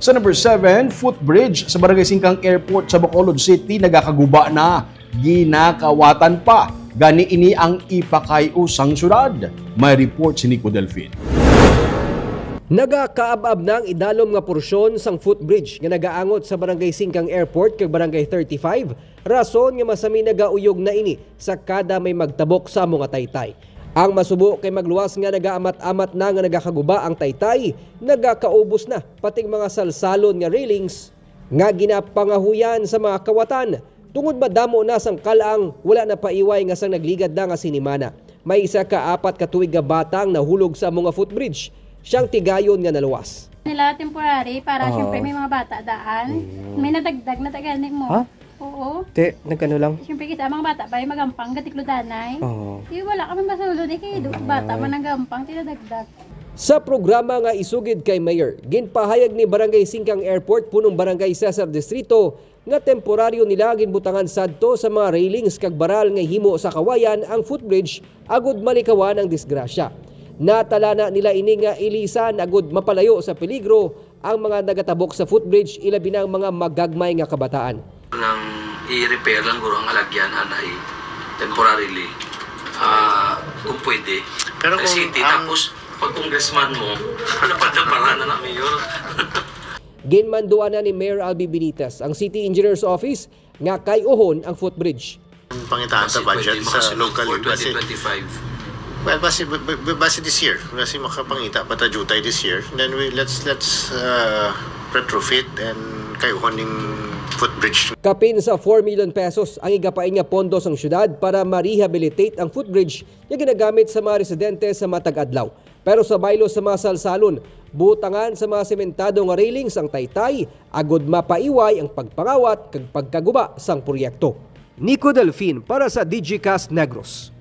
Sa number 7, footbridge sa Barangay Singkang Airport sa Bacolod City nagakaguba na, ginakawatan pa. Gani ini ang ipakayusang syudad. May report si Nico Delfin. Nagakaabab ng idalom nga porsyon sang footbridge nga nagaangot sa Barangay Singkang Airport kag Barangay 35. Rason nga masami nagauyog na ini sa kada may magtabok sa mga taytay. Ang masubo kay magluwas nga nagaamat-amat na nga nagakaguba ang taytay, nagakaubos na pating mga salsalon nga railings nga ginapangahuyan sa mga kawatan. Tungod madamo na sang kalaang wala na paiway nga sang nagligad na nga sinimana. May isa ka 4 ka tuig nga batang nahulog sa mga footbridge. Siyang tigayon nga naluwas. Nila temporary para syempre may mga bata daan. May nadagdag na tagani mo. Ha? Oo. Te, nagkano lang? Siyempre kasi ang mga bata pa yung magampang gatikludanay. Di wala kami masulod kay bata man ang gampang tinadagdag. Sa programa nga isugid kay Mayor, ginpahayag ni Barangay Singkang Airport punong Barangay Cesar Distrito nga temporaryo nila ginbutangan sadto sa mga railings kag baral nga himo sa kawayan ang footbridge agud malikawan ang disgrasya. Natala na nila ini nga ilisan agud mapalayo sa peligro ang mga nagatabok sa footbridge ilabi na ang mga magagmay nga kabataan. Nang i-repair lang guro ang alagyan anay temporarily kung pwede. Pero kung city tapos pag congressman mo ano pa na mayor. Ginmanduan na ni Mayor Albi Benitez ang City Engineer's Office nga kayuhon ang footbridge. Pangitaan sa budget sa local 2025. Well, base this year. Kasi makapangita patajutay this year. Then let's retrofit and kayuhon ning footbridge. Kapin sa 4 million pesos ang igapain nga pondo sang syudad para ma-rehabilitate ang footbridge nga ginagamit sa mga residente sa matag adlaw. Pero sa baylo sa mga salsalon, butangan sa mga sementado nga railings ang taytay, agud mapaiway ang pagpangawat kag pagkaguba sang proyekto. Nico Delfin para sa DigiCast Negros.